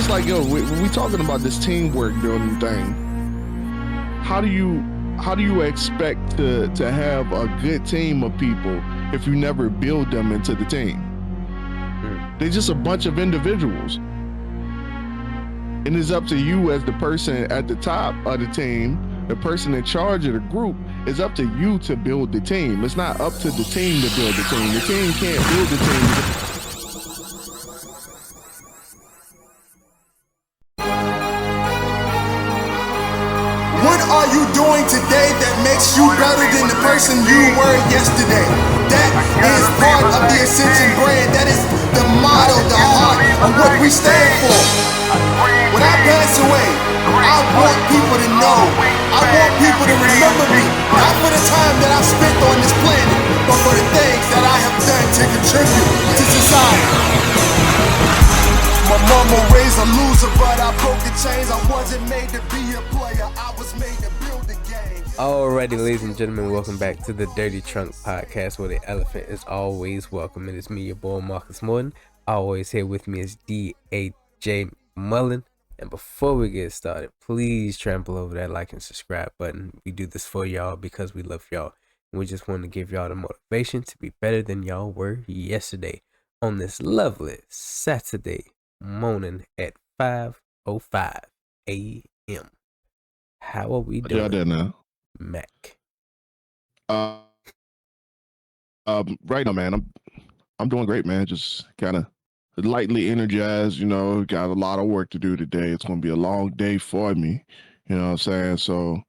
just like, yo, we talking about this teamwork building thing. How do you expect to have a good team of people if you never build them into the team? They're just a bunch of individuals. And it's up to you as the person at the top of the team, the person in charge of the group. It's up to you to build the team. It's not up to the team to build the team. The team can't build the team. What are you doing today that makes you better than the person you were yesterday? That is part of the Ascension brand. That is the motto, the heart of what we stand for. When I pass away, I want people to know. I want people to remember me. Not for the time that I've spent on this planet, but for the things that I have done to contribute to society. My mama raised a loser, but I broke the chains. I wasn't made to be a player. I was made to build the game. Alrighty, ladies and gentlemen, welcome back to the Dirty Trunk Podcast, where the elephant is always welcome. It is me, your boy Marcus Morton. Always here with me is D.A.J. Mullen. And before we get started, please trample over that like and subscribe button. We do this for y'all because we love y'all. And we just want to give y'all the motivation to be better than y'all were yesterday on this lovely Saturday morning at 5:05 a.m. How are we doing? Y'all there now? Mac. Right now, man, I'm doing great, man. Just kind of lightly energized, got a lot of work to do today. It's going to be a long day for me, you know what I'm saying? So,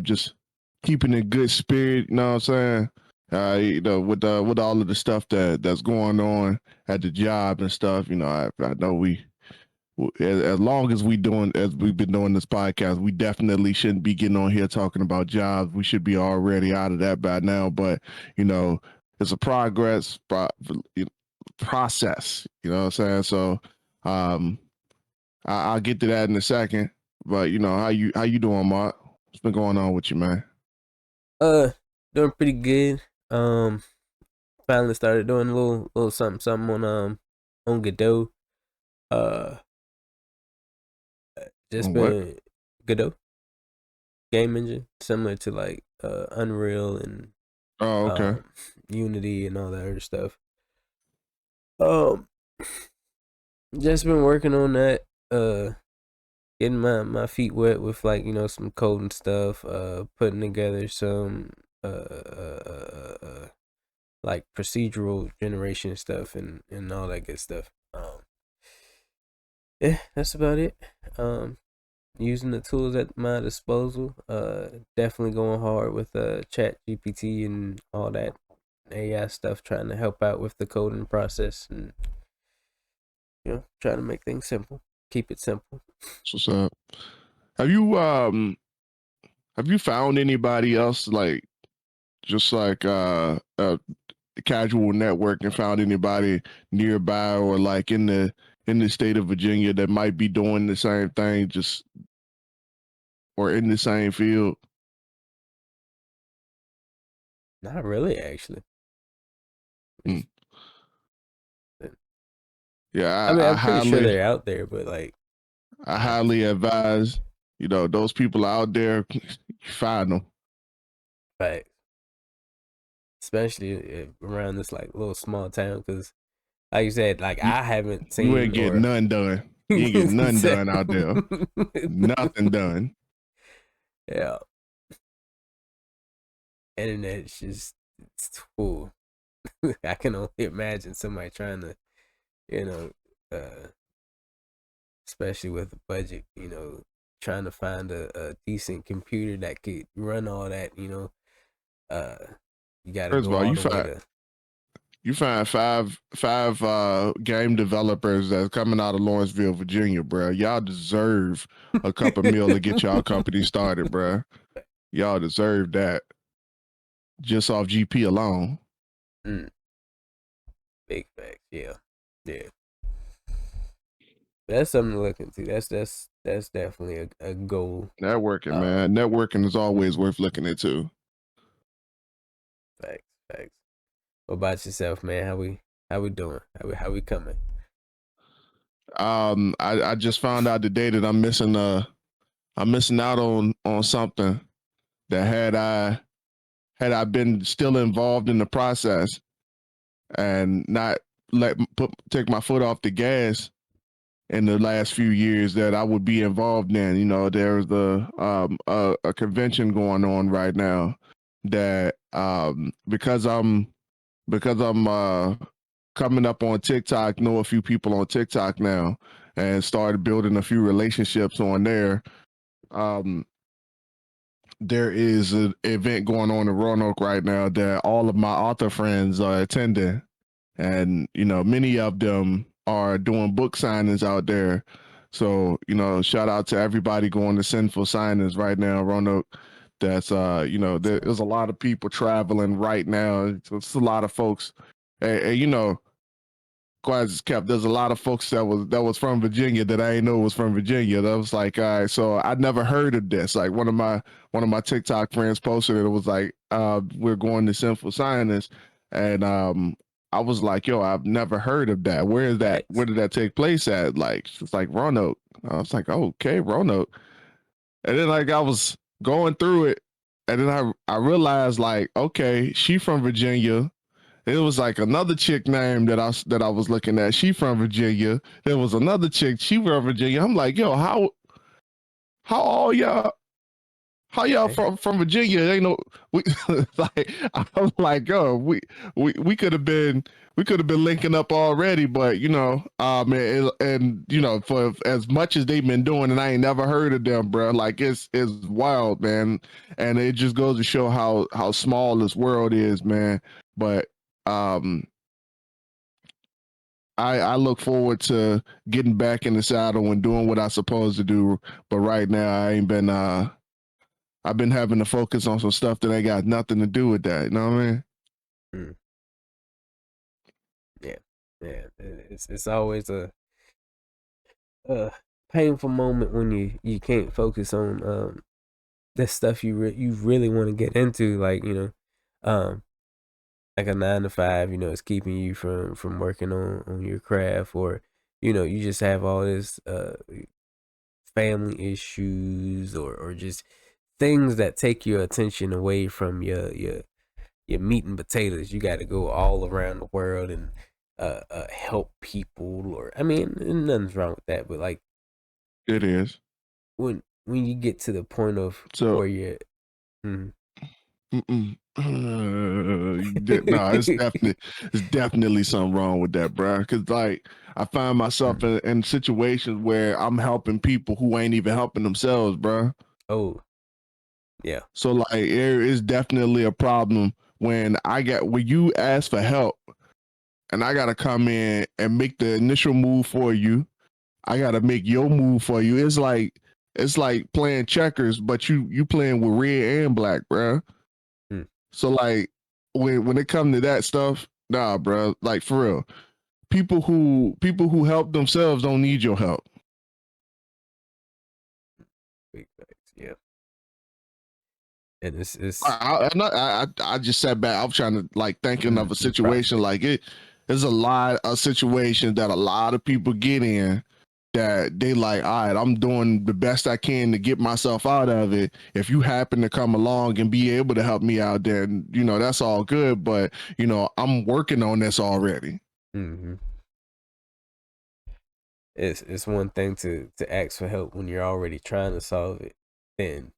just keeping in good spirit, you know what I'm saying? With all of the stuff that's going on at the job and stuff, I know as long as we've been doing this podcast, we definitely shouldn't be getting on here talking about jobs. We should be already out of that by now, but it's a process, you know what I'm saying? So I'll get to that in a second, but how you doing, Mark? What's been going on with you, man? Doing pretty good. Finally started doing a little something on Godot. Just been Godot game engine, similar to like Unreal and okay. Unity and all that other stuff. Just been working on that, getting my feet wet with like some coding stuff, putting together some like procedural generation stuff and all that good stuff. Yeah, that's about it. Using the tools at my disposal. Definitely going hard with Chat GPT and all that AI stuff, trying to help out with the coding process and trying to make things simple. Keep it simple. What's up? Have you found anybody else like just like casual networking, found anybody nearby or like in the state of Virginia that might be doing the same thing, just or in the same field? Not really, actually. Yeah, I mean, I'm pretty sure they're out there, but like, I highly advise, those people out there, find them. right. Especially around this like little small town, because like you said, like I haven't seen. You ain't getting none done. You ain't getting none done out there. Nothing done. Yeah. Internet's just cool. I can only imagine somebody trying to, especially with a budget, trying to find a decent computer that could run all that, you gotta First of go all, all the way to. You find five game developers that's coming out of Lawrenceville, Virginia, bro. Y'all deserve a couple mil to get y'all company started, bro. Y'all deserve that just off GP alone. Big facts, yeah. That's something to look into. That's definitely a goal. Networking, man. Networking is always worth looking into. Facts. What about yourself, man? How we doing? How we coming? I just found out today that I'm missing out on something that had I been still involved in the process and not take my foot off the gas in the last few years, that I would be involved in. You know, there's a convention going on right now that because I'm coming up on TikTok, know a few people on TikTok now, and started building a few relationships on there. Um, there is an event going on in Roanoke right now that all of my author friends are attending, and you know, many of them are doing book signings out there. So you know, shout out to everybody going to Sinful Signings right now, Roanoke. That's you know, there's a lot of people traveling right now. It's a lot of folks, and you know, quiet as kept. There's a lot of folks that was from Virginia that I didn't know was from Virginia. That was like, all right, so I never heard of this. Like one of my TikTok friends posted it. It was like, we're going to Sinful Science, and I was like, yo, I've never heard of that. Where is that? Nice. Where did that take place at? Like, it's like Roanoke. I was like, oh, okay, Roanoke. And then like I was going through it, and then I realized like, okay, she from Virginia. It was like another chick name that I was looking at. She from Virginia. There was another chick. She from Virginia. I'm like, yo, how all y'all how y'all Okay. from Virginia? They know we like I'm like, yo, we could have been linking up already, but you know, and you know, for as much as they've been doing, and I ain't never heard of them, bro. Like it's wild, man, and it just goes to show how small this world is, man. But um I look forward to getting back in the saddle and doing what I supposed to do. But right now I ain't been I've been having to focus on some stuff that ain't got nothing to do with that. You know what I mean? Mm, yeah, yeah. It's always a painful moment when you can't focus on the stuff you really want to get into. Like like a 9 to 5. It's keeping you from working on your craft, or you just have all this family issues, or just things that take your attention away from your meat and potatoes. You got to go all around the world and help people, or I mean, nothing's wrong with that, but like It is. when you get to the point of So where you're mm. mm-mm. No, it's definitely something wrong with that, bro. Cause like I find myself Mm. in situations where I'm helping people who ain't even helping themselves, bro. Oh, yeah. So like there is definitely a problem when you ask for help and I gotta come in and make the initial move for you. I gotta make your move for you. It's like playing checkers, but you playing with red and black, bro. Mm. So like when it comes to that stuff, nah, bro. Like for real, people who help themselves don't need your help. Big facts. Yeah. And it's I just sat back. I'm trying to like thinking of a situation process. like it. There's a lot of situations that a lot of people get in that they like, all right, I'm doing the best I can to get myself out of it. If you happen to come along and be able to help me out, then you know that's all good. But you know, I'm working on this already. Mm-hmm. It's one thing to ask for help when you're already trying to solve it, then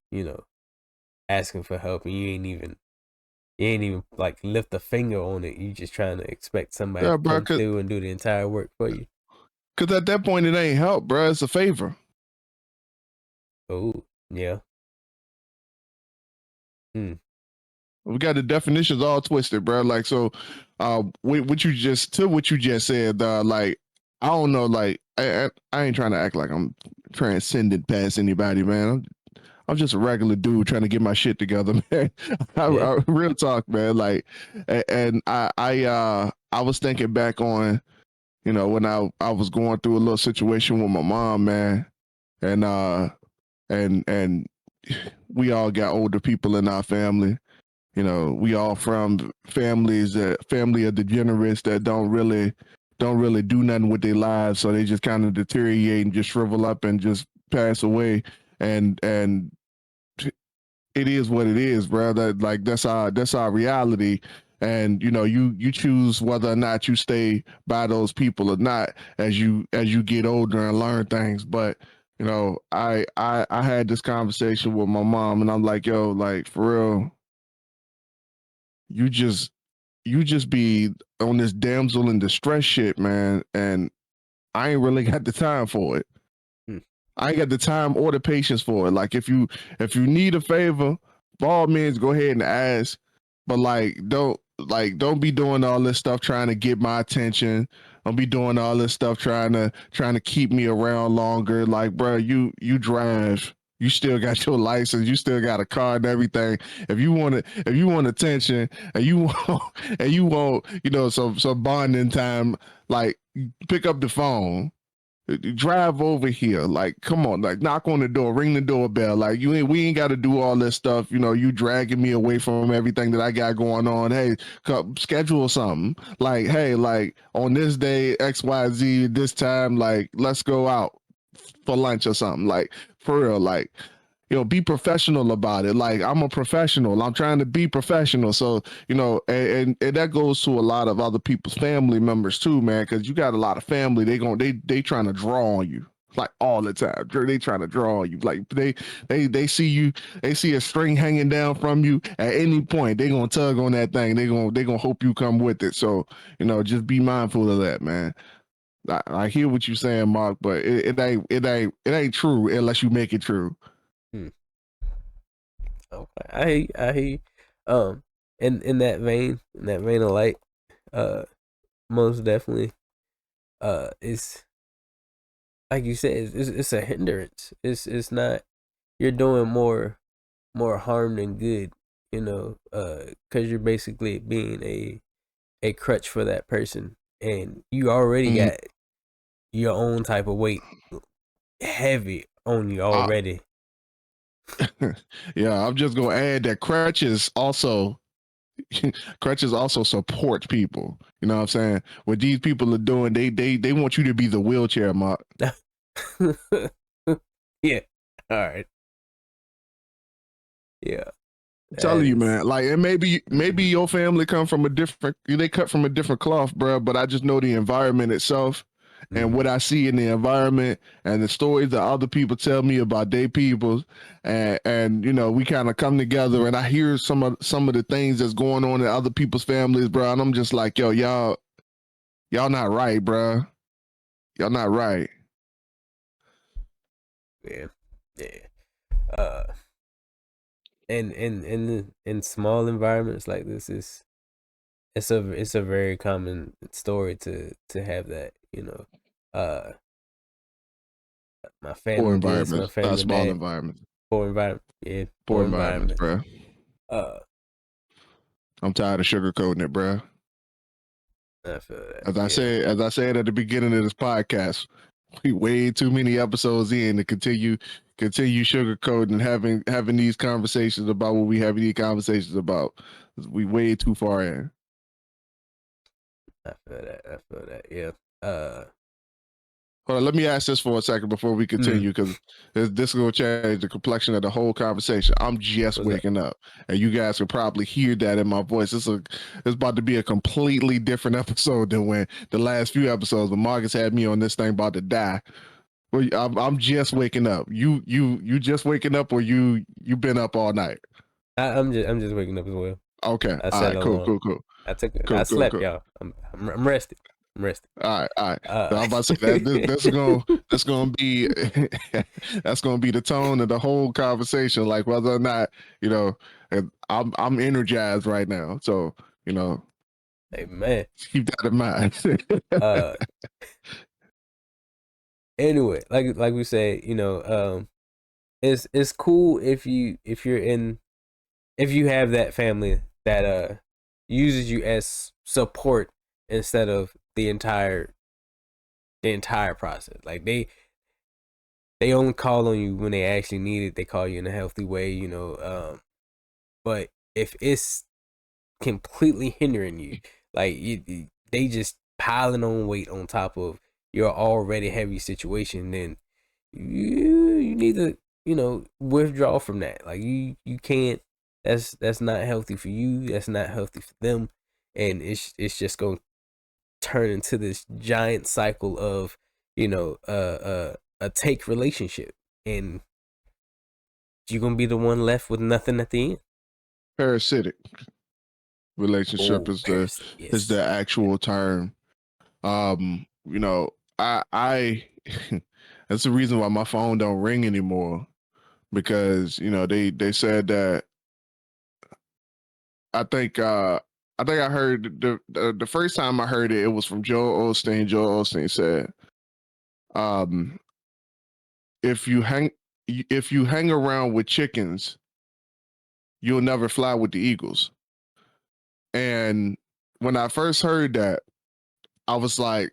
asking for help and you ain't even like lift a finger on it. You just trying to expect somebody Yeah, to bro. come Cause, through and do the entire work for you. 'cause at that point it ain't help, bro. It's a favor. Oh, yeah. Mm. We got the definitions all twisted, bro. Like so, what you just said, like I don't know, like I ain't trying to act like I'm transcendent past anybody, man. I'm just a regular dude trying to get my shit together, man. Yeah. Real talk, man. Like, and I was thinking back on, you know, when I was going through a little situation with my mom, man, and and we all got older people in our family. You know, we all from family of degenerates that don't really do nothing with their lives, so they just kind of deteriorate and just shrivel up and just pass away. And it is what it is, bro. That like that's our reality. And you choose whether or not you stay by those people or not as you get older and learn things. But I had this conversation with my mom, and I'm like, yo, like for real, you just you just be on this damsel in distress shit, man, and I ain't really got the time for it. Hmm. I ain't got the time or the patience for it. Like if you need a favor, by all means go ahead and ask. But don't be doing all this stuff trying to get my attention. Don't be doing all this stuff trying to keep me around longer. Like, bro, you drive. You still got your license. You still got a car and everything. If you want attention and you want some bonding time, like pick up the phone, drive over here. Like, come on, like knock on the door, ring the doorbell. Like we ain't got to do all this stuff. You dragging me away from everything that I got going on. Hey, schedule something. Like, hey, like on this day, XYZ, this time, like let's go out for lunch or something. Like for real, like be professional about it. Like I'm a professional. I'm trying to be professional. So, and that goes to a lot of other people's family members too, man, because you got a lot of family. They trying to draw on you like all the time. They trying to draw on you. Like they see you, they see a string hanging down from you at any point. They gonna tug on that thing. They gonna hope you come with it. So, just be mindful of that, man. I hear what you're saying, Mark, but it ain't true unless you make it true. Hmm. Okay, I hear you. In that vein of light, most definitely, it's like you said, it's a hindrance. It's not, you're doing more harm than good, because you're basically being a crutch for that person, and you already Mm, got your own type of weight heavy on you uh, already. yeah, I'm just gonna add that crutches also support people. You know what I'm saying? What these people are doing, they want you to be the wheelchair, Mark. Yeah. All right. Yeah. I'm That telling you, is. man. Like, and maybe your family come from they cut from a different cloth, bro. But I just know the environment itself and Mhm. what I see in the environment and the stories that other people tell me about their people, and we kind of come together, and I hear some of the things that's going on in other people's families, bro. And I'm just like, yo, y'all not right, bro. Y'all not right. Yeah. Yeah. Uh, and in small environments like this, it's a very common story to have that. Uh, my Poor family this, my environments, family small that. environments, Poor environment. Yeah. poor Poor environments, environment. bro. Uh, I'm tired of sugarcoating it, bro. I feel that. As I Yeah. said, at the beginning of this podcast, we way too many episodes in to continue sugarcoating and having these conversations about what we have these conversations about. We way too far in. I feel that. I feel that. Yeah. Hold on, let me ask this for a second before we Mm, continue, because this is going to change the complexion of the whole conversation. I'm just what's up? waking up, and you guys can probably hear that in my voice. It's about to be a completely different episode than when the last few episodes when Marcus had me on this thing about to die. Well, I'm just waking up. You just waking up, or you been up all night? I'm just waking up as well. Okay, I all set right, an cool, alarm. cool, cool, I cool, cool, slept, cool. y'all. I'm rested. I'm rested. All right, all right. So Uh, I'm about to say that that's gonna be that's gonna be the tone of the whole conversation. Like whether or not you know, I'm energized right now. So hey man. keep that in mind. Uh, anyway, like we say, it's cool if you have that family that uses you as support instead of the entire process. Like they only call on you when they actually need it. They call you in a healthy way, but if it's completely hindering you, like they just piling on weight on top of your already heavy situation, then you need to, withdraw from that. Like you can't. That's not healthy for you. That's not healthy for them, and it's just gonna turn into this giant cycle of, a take relationship, and you're gonna be the one left with nothing at the end. Parasitic relationship Oh, is yes. the actual term. You know, I that's the reason why my phone don't ring anymore, because they said that. I think I heard the first time I heard it, it was from Joel Osteen. Joel Osteen said, um, if you hang if you hang around with chickens, you'll never fly with the eagles. And when I first heard that, I was like,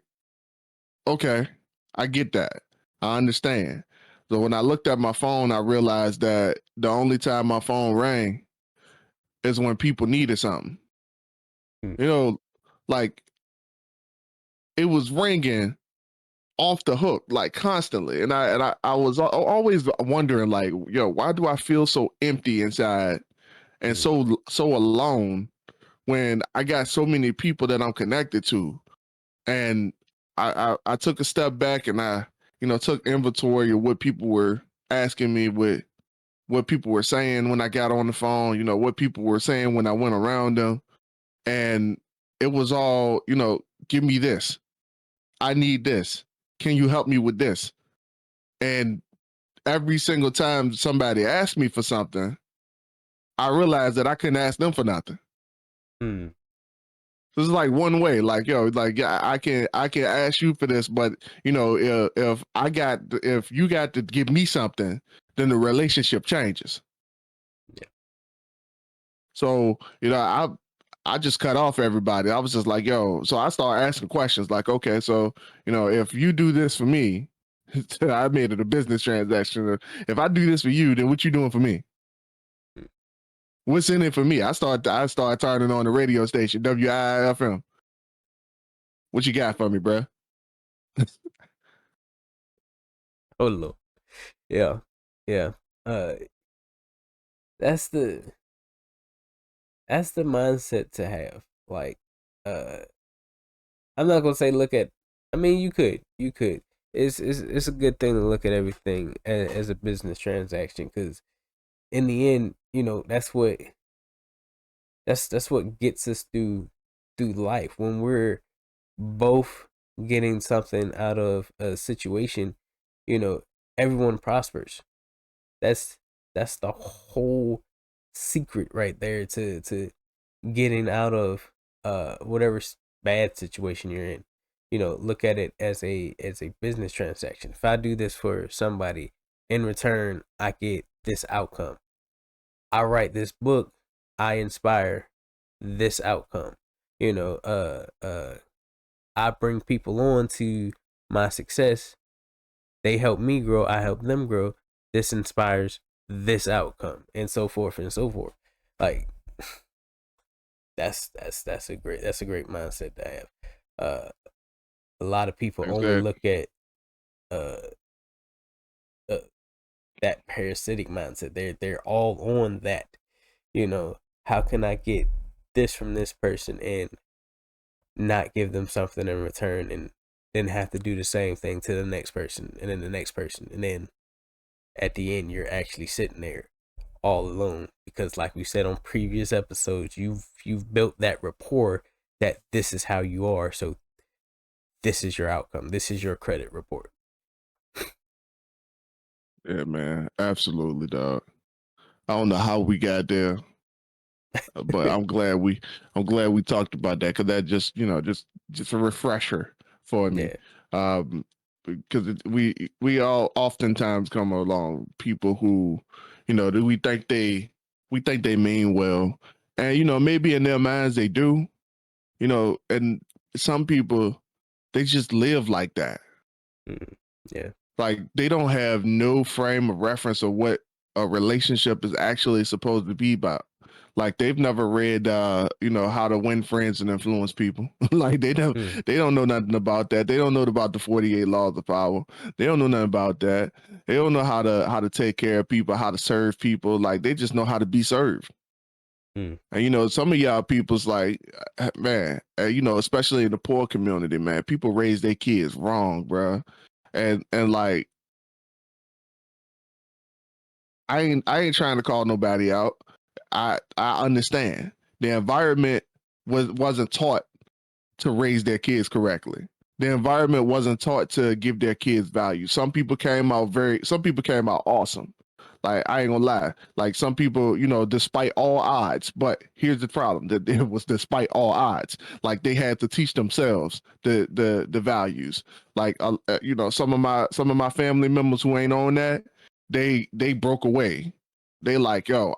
okay, I get that. I understand. So when I looked at my phone, I realized that the only time my phone rang is when people needed something. Mm. You know, like it was ringing off the hook, like constantly. And I was always wondering, like, yo, why do I feel so empty inside and Mm. so alone when I got so many people that I'm connected to? And I took a step back, and I took inventory of what people were asking me, what people were saying when I got on the phone, what people were saying when I went around them. And it was all, give me this. I need this. Can you help me with this? And every single time somebody asked me for something, I realized that I couldn't ask them for nothing. Mm. So it's like one way, like, yo, like, yeah, I can ask you for this, but if you got to give me something, then the relationship changes. Yeah. So I just cut off everybody. I was just like, yo. So I started asking questions like, okay, so if you do this for me, I made it a business transaction. If I do this for you, then what you doing for me? What's in it for me? I started turning on the radio station, WIFM. What you got for me, bro? Oh Lord. Yeah. Yeah. Uh, that's the mindset to have. Like, uh, I'm not gonna say look at. I mean, you could. It's a good thing to look at everything as a business transaction, because in the end, that's what gets us through life. When we're both getting something out of a situation, you know, everyone prospers. That's the whole secret right there to getting out of whatever bad situation you're in. Look at it as a business transaction. If I do this for somebody, in return I get this outcome. I write this book, I inspire this outcome. You know, I bring people on to my success. They help me grow, I help them grow. This inspires this outcome, and so forth and so forth. Like, that's a great mindset to have. Uh, a lot of people only Exactly. look at uh, uh that parasitic mindset. They're all on that. How can I get this from this person and not give them something in return, and then have to do the same thing to the next person and then the next person, and then at the end you're actually sitting there all alone, because like we said on previous episodes, you've built that rapport that this is how you are, so this is your outcome, this is your credit report. Yeah, man. Absolutely, dog. I don't know how we got there, but I'm glad we talked about that, because that just a refresher for me. Yeah. Um, because we all oftentimes come along people who, that we think they mean well, and maybe in their minds they do, and some people, they just live like that. Mm. Yeah. Like they don't have no frame of reference of what a relationship is actually supposed to be about. Like they've never read how to win friends and influence people. Like they don't know nothing about that. They don't know about the 48 laws of power. They don't know nothing about that. They don't know how to take care of people, how to serve people. Like they just know how to be served. Mm. And some of y'all people's like, man, especially in the poor community, man, people raise their kids wrong, bro. And like I ain't trying to call nobody out. I understand the environment wasn't taught to raise their kids correctly. The environment wasn't taught to give their kids value. Some people came out awesome. Like I ain't gonna lie. Like some people, despite all odds, but here's the problem that it was despite all odds. Like they had to teach themselves the values. Like some of my family members who ain't on that, they broke away. They like, yo,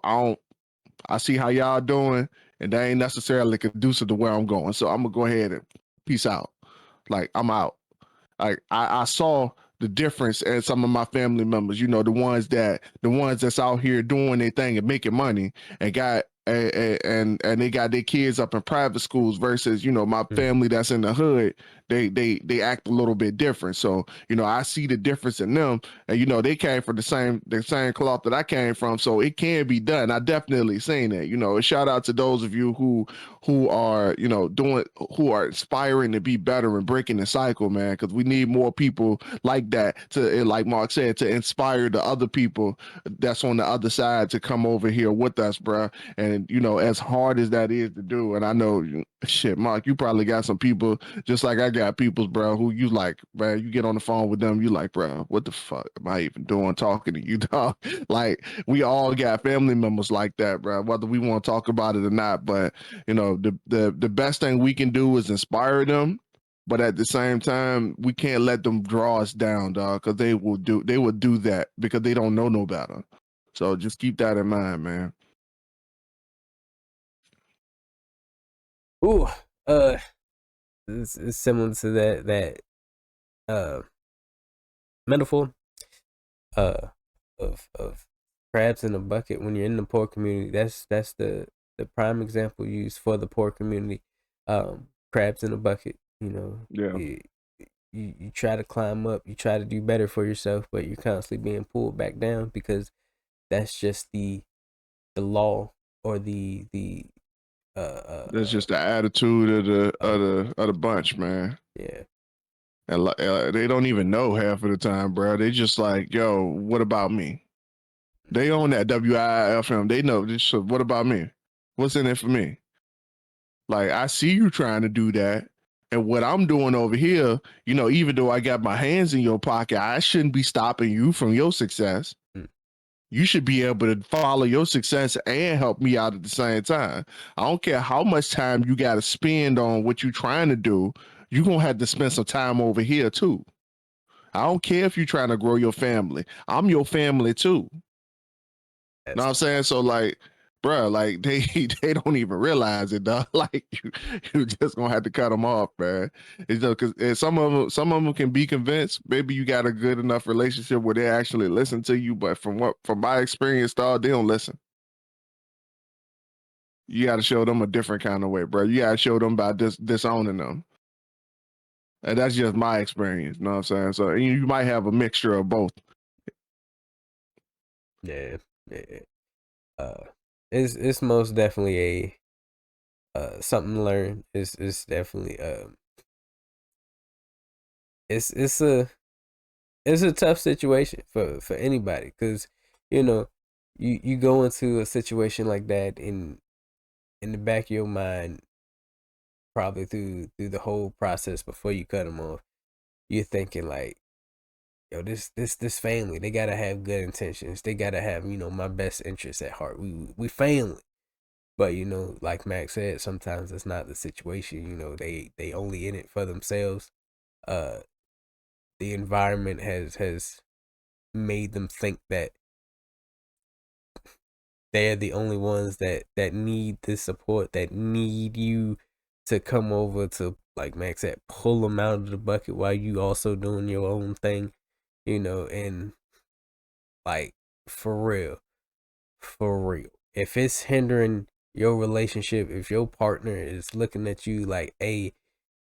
I see how y'all doing, and that ain't necessarily conducive to where I'm going. So I'm gonna go ahead and peace out. Like I'm out. Like I saw the difference in some of my family members, the ones that's out here doing their thing and making money and got and they got their kids up in private schools versus, my Mm. family that's in the hood, they act a little bit different. So, I see the difference in them and they came from the same cloth that I came from. So it can be done. I definitely seen it. A shout out to those of you who are who are inspiring to be better and breaking the cycle, man, because we need more people like that to, like Mark said, to inspire the other people that's on the other side to come over here with us, bro. And as hard as that is to do, and I know shit, Mark, you probably got some people just like I got people's, bro, who you like, man, you get on the phone with them, you like, bro, what the fuck am I even doing talking to you, dog? Like we all got family members like that, bro, whether we want to talk about it or not. But the best thing we can do is inspire them, but at the same time we can't let them draw us down, dog, because they will do that because they don't know no better. So just keep that in mind, man. Ooh, it's similar to that uh metaphor uh of crabs in a bucket when you're in the poor community. That's the prime example used for the poor community. Crabs in a bucket. Yeah, You try to climb up, you try to do better for yourself, but you're constantly being pulled back down because that's just the law or the uh uh that's uh, just the attitude of the uh of the of the bunch, man. yeah. And they don't even know half of the time, bro. They just like, yo, what about me? They own that WIFM. They know this. So what about me? What's in it for me? Like I see you trying to do that. And what I'm doing over here, even though I got my hands in your pocket, I shouldn't be stopping you from your success. Mm. You should be able to follow your success and help me out at the same time. I don't care how much time you got to spend on what you're trying to do. You're going to have to spend some time over here too. I don't care if you're trying to grow your family. I'm your family too. Know That's what I'm saying? So like, bruh, like they they don't even realize it, dog. Like you just gonna have to cut them off, man. It's just because some of them can be convinced. Maybe you got a good enough relationship where they actually listen to you. But from my experience, dog, they don't listen. You got to show them a different kind of way, bro. You got to show them by disowning them. And that's just my experience. You know what I'm saying? So you might have a mixture of both. yeah, yeah. Uh, it's most definitely a something to learn. It's definitely it's a tough situation for anybody because you know you go into a situation like that in the back of your mind probably through the whole process before you cut them off. You're thinking like, yo, this family, they gotta have good intentions. They gotta have my best interests at heart. We family. But like Max said, sometimes it's not the situation. They only in it for themselves. Uh, the environment has made them think that they're the only ones that need this support, that need you to come over to, like Max said, pull them out of the bucket while you also doing your own thing. And like for real, if it's hindering your relationship, if your partner is looking at you like, hey,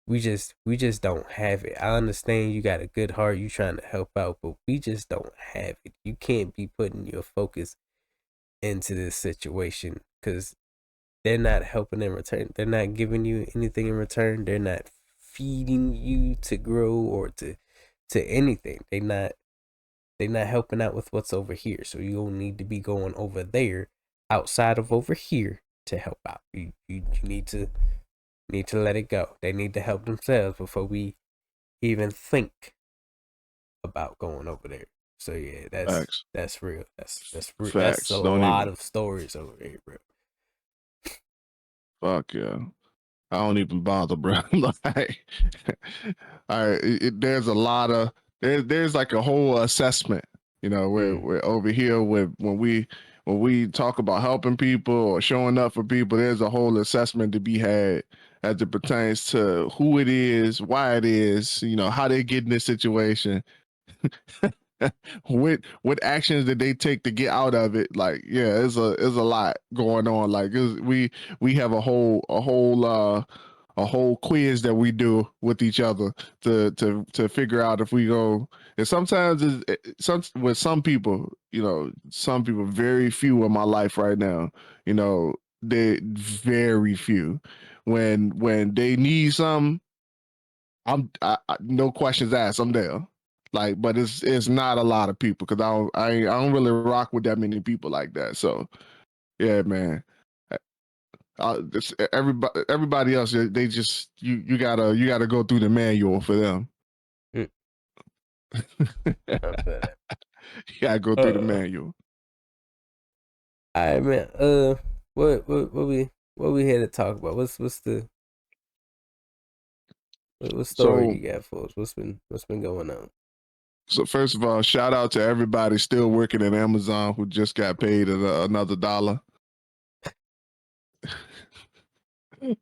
we just don't have it. I understand you got a good heart, you trying to help out, but we just don't have it. You can't be putting your focus into this situation because they're not helping in return. They're not giving you anything in return. They're not feeding you to grow or to anything. They not helping out with what's over here. So you don't need to be going over there outside of over here to help out. You need to let it go. They need to help themselves before we even think about going over there. So yeah, Facts. that's real. That's real. That's a Facts. Don't lot even. of stories over here, bro. Fuck yeah. I don't even bother, bro. Like, there's a lot of there's like a whole assessment, where Mm, we're over here with when we talk about helping people or showing up for people. There's a whole assessment to be had as it pertains to who it is, why it is, how they get in this situation, what actions did they take to get out of it. Like, yeah, it's a lot going on. Like, we have a whole quiz that we do with each other to figure out if we go. And sometimes with some people, very few in my life right now, they very few. When they need something, no questions asked. I'm there. Like, but it's not a lot of people because I don't really rock with that many people like that. So yeah, man. Everybody else, they just you gotta go through the manual for them. mm, I feel that. You gotta go through the Uh, manual. all right, man. What we here to talk about? What story So you got for us? What's been going on? so first of all, shout out to everybody still working at Amazon who just got paid another dollar.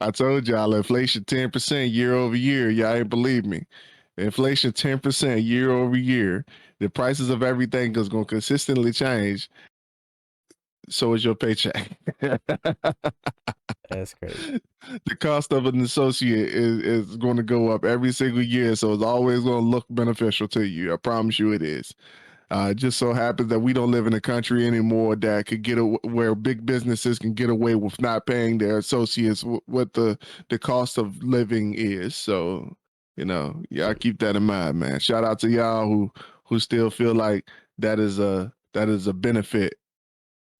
I told y'all inflation 10% year over year. Y'all ain't believe me. Inflation 10% year over year. The prices of everything is going to consistently change. So is your paycheck. That's crazy. The cost of an associate is going to go up every single year. So it's always going to look beneficial to you. I promise you it is. It just so happens that we don't live in a country anymore that could where big businesses can get away with not paying their associates what the cost of living is. So, y'all keep that in mind, man. Shout out to y'all who still feel like that is a benefit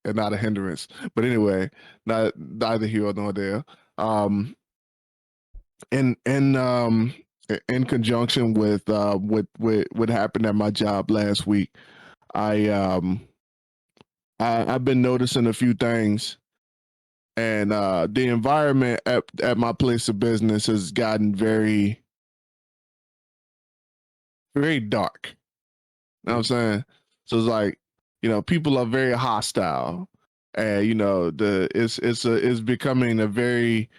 and not a hindrance. But anyway, neither here nor there. Um, and in conjunction with what happened at my job last week, I I've been noticing a few things, and the environment at my place of business has gotten very very dark. You know what I'm Mm, saying? So it's like, people are very hostile, and it's becoming a very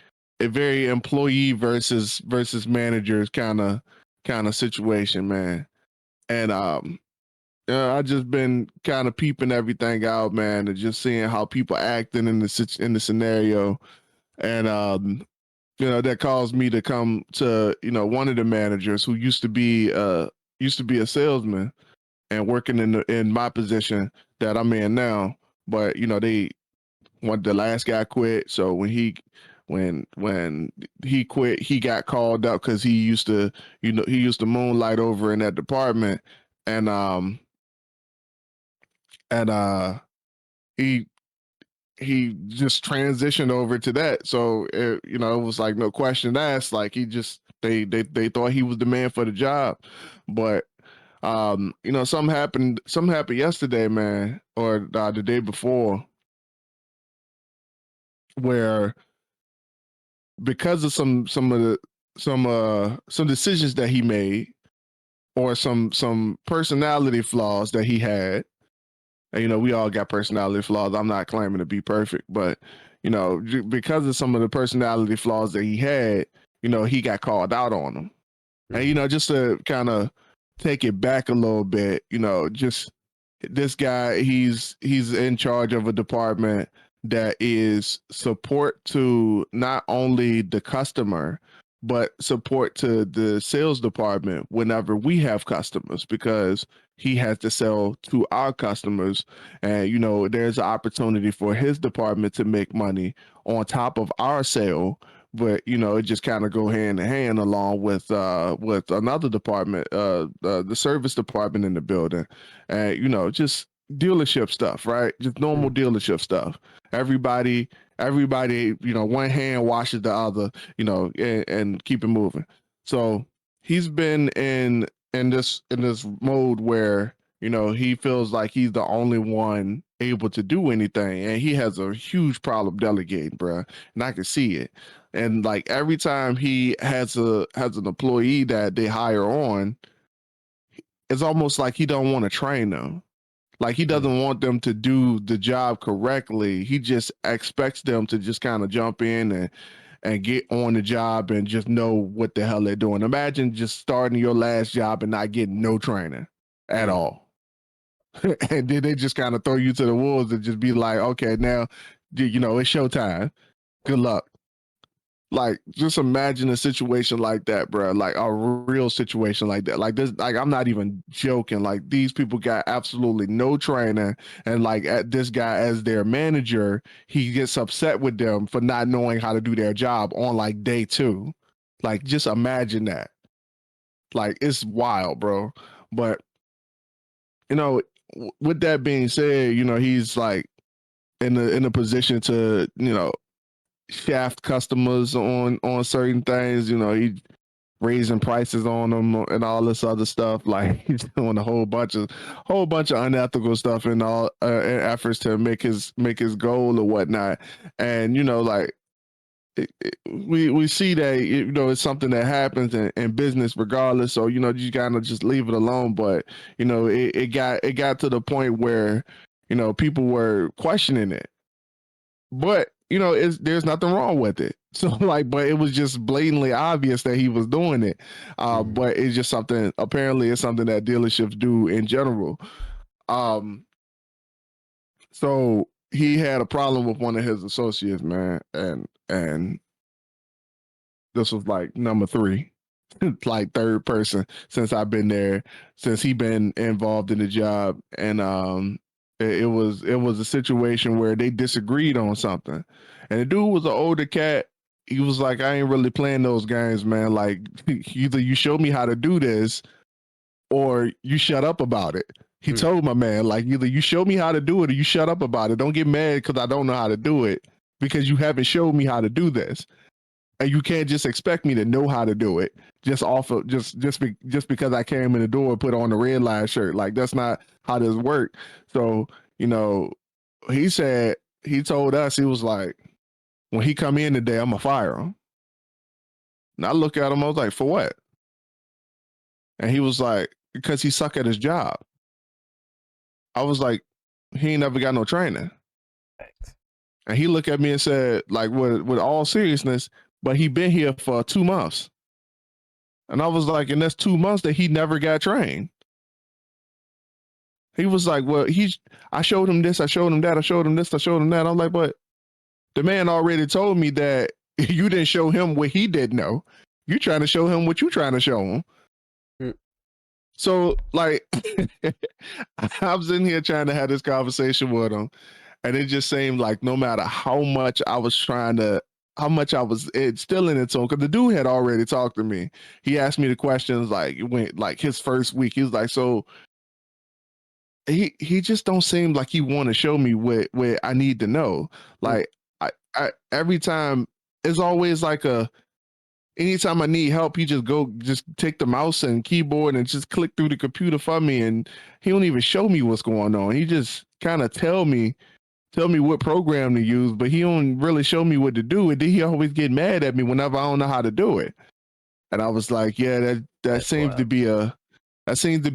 employee versus managers kind of situation, man. And I just been kind of peeping everything out, man, and just seeing how people acting in the scenario, and that caused me to come to one of the managers who used to be a salesman and working in my position that I'm in now. But they the last guy quit, so when he quit, he got called up because he used to moonlight over in that department, and and he he just transitioned over to that. So it was like no question asked. Like he just they thought he was the man for the job, but something happened yesterday, man, or the day before, where because of some decisions that he made, or some personality flaws that he had. And, we all got personality flaws. I'm not claiming to be perfect, but because of some of the personality flaws that he had, he got called out on them. And mm, just to kind of take it back a little bit, just this guy, he's in charge of a department that is support to not only the customer, but support to the sales department whenever we have customers, because he has to sell to our customers. And, there's an opportunity for his department to make money on top of our sale. But, it just kind of go hand in hand along with another department, the service department in the building. And, just dealership stuff, right? Just normal dealership stuff. Everybody, one hand washes the other, and keep it moving. So he's been in this mode where, he feels like he's the only one able to do anything, and he has a huge problem delegating, bro. And I can see it. And like every time he has an employee that they hire on, it's almost like he don't want to train them. Like he doesn't want them to do the job correctly. He just expects them to just kind of jump in and get on the job and just know what the hell they're doing. Imagine just starting your last job and not getting no training at all. And then they just kind of throw you to the wolves and just be like, okay, now, it's showtime. Good luck. Like, just imagine a situation like that, bro. Like a real situation like that. Like this, like I'm not even joking. Like these people got absolutely no training, and like at this guy as their manager, he gets upset with them for not knowing how to do their job on like day 2. Like, just imagine that. Like, it's wild, bro. But with that being said, he's like in a position to shaft customers on certain things. He raising prices on them and all this other stuff. Like he's doing a whole bunch of unethical stuff and all in efforts to make his goal or whatnot. And like we see that it's something that happens in business regardless. So you kind of just leave it alone. But it got to the point where people were questioning it. But there's nothing wrong with it. So like, but it was just blatantly obvious that he was doing it. But it's just something. Apparently, it's something that dealerships do in general. So he had a problem with one of his associates, man, and this was like number 3, like third person since I've been there, since he been involved in the job. And it was a situation where they disagreed on something, and the dude was an older cat. He was like, I ain't really playing those games, man. Like, either you show me how to do this or you shut up about it. He told my man, like, either you show me how to do it or you shut up about it. Don't get mad because I don't know how to do it, because you haven't showed me how to do this. And you can't just expect me to know how to do it just off of just because I came in the door and put on the red line shirt. Like, that's not how this works. So, he told us, he was like, when he come in today, I'm gonna fire him. And I look at him, I was like, for what? And he was like, because he suck at his job. I was like, he ain't never got no training. And he looked at me and said, like, with all seriousness, but he been here for 2 months. And I was like, and that's 2 months that he never got trained. He was like, well, I showed him this, I showed him that, I showed him this, I showed him that. I'm like, but the man already told me that you didn't show him what he didn't know. You're trying to show him what you're trying to show him. So, like, I was in here trying to have this conversation with him, and it just seemed like no matter how much I was instilling it to him, because the dude had already talked to me. He asked me the questions, like, his first week. He was like, so he just don't seem like he want to show me what I need to know. Like, I every time, it's always like anytime I need help, he just take the mouse and keyboard and just click through the computer for me, and he don't even show me what's going on. He just kind of tell me what program to use, but he don't really show me what to do. And then he always get mad at me whenever I don't know how to do it. And I was like, yeah, that seems to be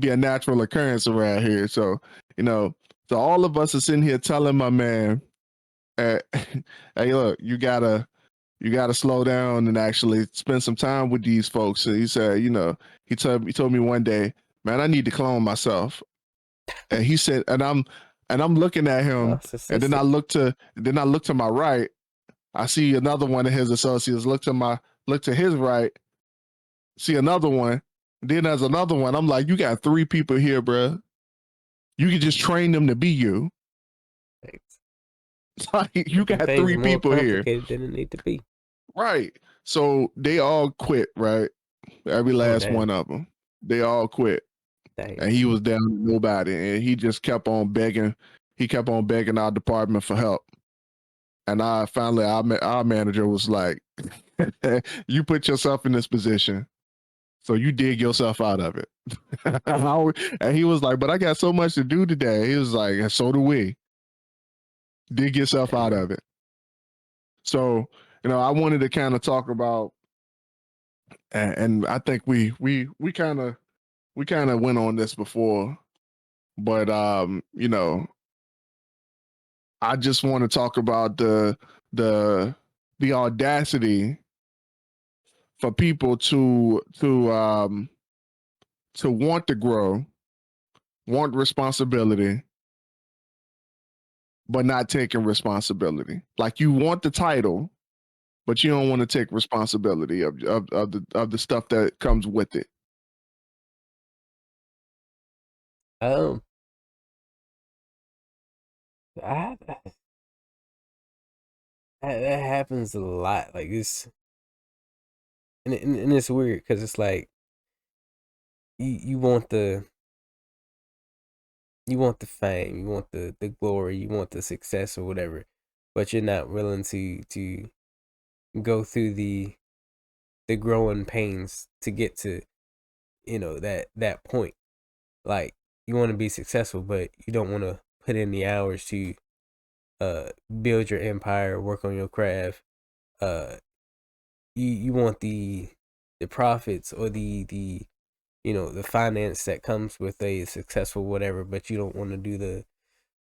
a natural occurrence around here. So, so all of us are sitting here telling my man, hey, look, you gotta slow down and actually spend some time with these folks. And he said, he told me one day, man, I need to clone myself. And he said, and and I'm looking at him, and then I look to my right. I see another one of his associates. Look to his right. See another one. Then there's another one. I'm like, you got 3 people here, bro. You can just train them to be you. It's like you got 3 people here. Complicated than it need to be. Right. So they all quit, right? Every last one of them. They all quit. Dang. And he was down to nobody. And he just kept on begging. He kept on begging our department for help. And finally, our manager was like, you put yourself in this position. So you dig yourself out of it. And he was like, but I got so much to do today. He was like, and so do we. Dig yourself out of it. So, I wanted to kind of talk about, and I think we kind of went on this before, but I just want to talk about the audacity for people to want to grow, want responsibility, but not taking responsibility. Like you want the title, but you don't want to take responsibility of the stuff that comes with it. That happens a lot. Like it's and it's weird because it's like you want the fame, you want the glory, you want the success or whatever, but you're not willing to go through the growing pains to get to that point. Like you want to be successful, but you don't want to put in the hours to build your empire, work on your craft. You want the profits or the the finance that comes with a successful whatever, but you don't want to do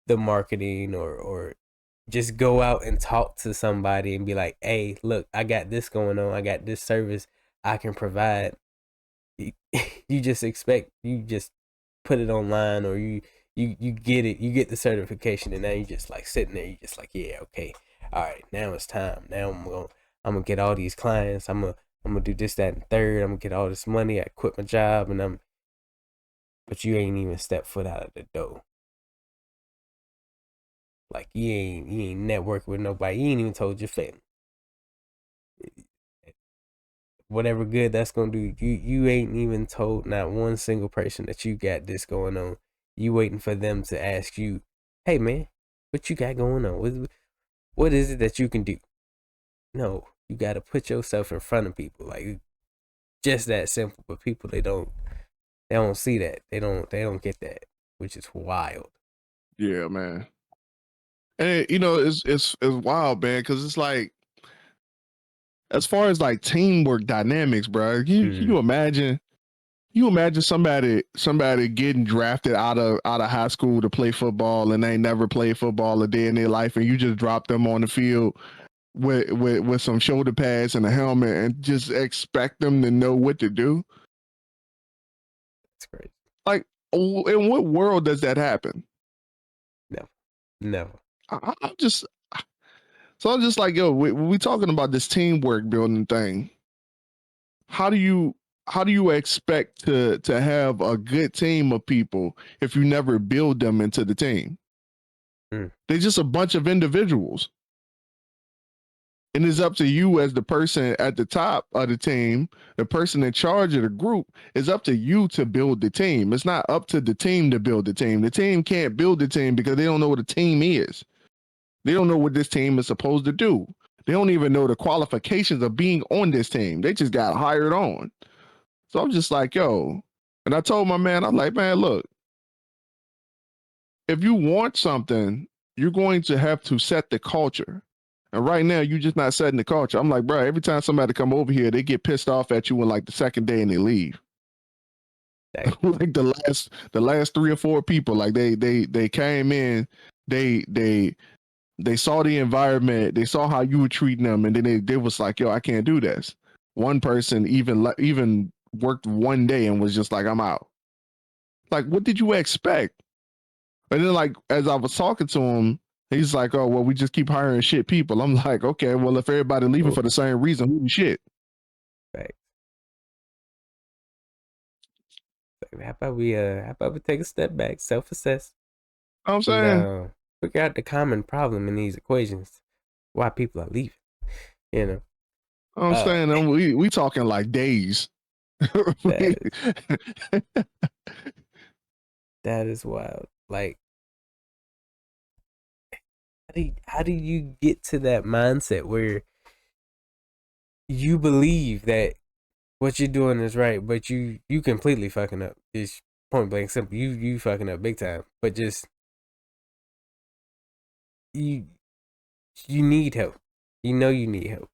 the marketing or just go out and talk to somebody and be like, hey, look, I got this going on, I got this service I can provide. You just put it online, or you get it, you get the certification, and now you just like sitting there, you just like, yeah, okay, all right, now it's time. Now I'm gonna get all these clients, I'm gonna do this, that, and third, I'm gonna get all this money, I quit my job, but you ain't even stepped foot out of the door. Like you ain't networking with nobody, you ain't even told your family. Whatever good that's gonna do, you ain't even told not one single person that you got this going on. You waiting for them to ask you, hey man, what you got going on? What is it that you can do? No, you gotta put yourself in front of people. Like just that simple. But people they don't see that. They don't get that, which is wild. Yeah, man. And it's wild, man, because it's like, as far as like teamwork dynamics, bro, you imagine somebody getting drafted out of high school to play football, and they never played football a day in their life, and you just drop them on the field with some shoulder pads and a helmet and just expect them to know what to do. That's crazy. Like, in what world does that happen? Never. I'm just like, yo, we talking about this teamwork building thing. How do you expect to have a good team of people if you never build them into the team? They're just a bunch of individuals. And it's up to you as the person at the top of the team, the person in charge of the group. It's up to you to build the team. It's not up to the team to build the team. The team can't build the team because they don't know what a team is. They don't know what this team is supposed to do. They don't even know the qualifications of being on this team. They just got hired on. So I'm just like, yo. And I told my man, I'm like, man, look, if you want something, you're going to have to set the culture. And right now, you're just not setting the culture. I'm like, bro, every time somebody come over here, they get pissed off at you in like the second day and they leave. Like the last 3 or 4 people, like they came in, they saw the environment, they saw how you were treating them, and then they was like, yo, I can't do this. One person even worked one day and was just like, I'm out. Like, what did you expect? And then, like, as I was talking to him, he's like, "Oh, well, we just keep hiring shit people." I'm like, "Okay, well, if everybody leaving for the same reason, who the shit?" Right. How about we take a step back, self-assess, You know what I'm and saying, figure out the common problem in these equations, why people are leaving. You know, I'm uh, saying, and we talking like days. that is that is wild. Like, how do you get to that mindset where you believe that what you're doing is right, but you completely fucking up? It's point blank simple. You fucking up big time. But just you you need help. You know you need help,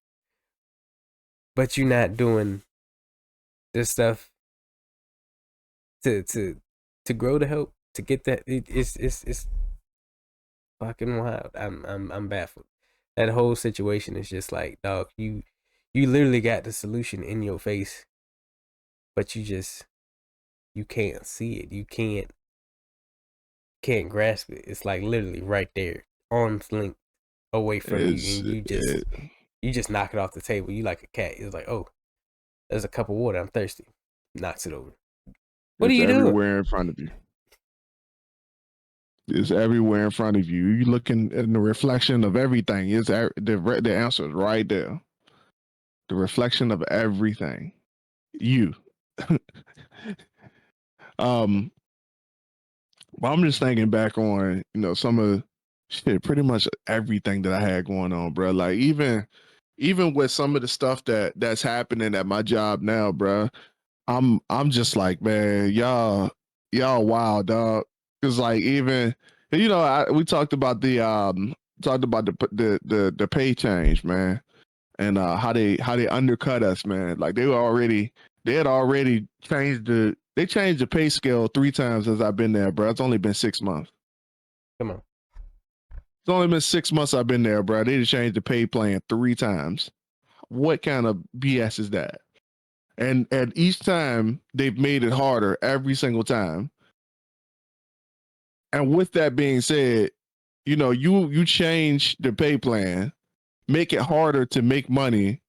but you're not doing this stuff to to to grow the help to get that. It's fucking wild. I'm baffled. That whole situation is just like, dog, you literally got the solution in your face, but you can't see it. You can't grasp it. It's like literally right there, arm's length away from you, it's and you just knock it off the table. You like a cat. It's like, oh, there's a cup of water. I'm thirsty. Knocks it over. What are it's you doing? everywhere in front of you. It's everywhere in front of you. You looking at the reflection of everything. It's the answer is right there. The reflection of everything. You. um, but I'm just thinking back on, some of shit, pretty much everything that I had going on, bro. Like even with some of the stuff that's happening at my job now, bro. I'm just like, man, y'all wild, dog. Cause like even we talked about the pay change, man, and how they undercut us, man. Like they had already changed the pay scale 3 times since I've been there, bro. It's only been 6 months. Come on. It's only been 6 months I've been there, bro. They just changed the pay plan 3 times. What kind of BS is that? And each time they've made it harder every single time. And with that being said, you change the pay plan, make it harder to make money,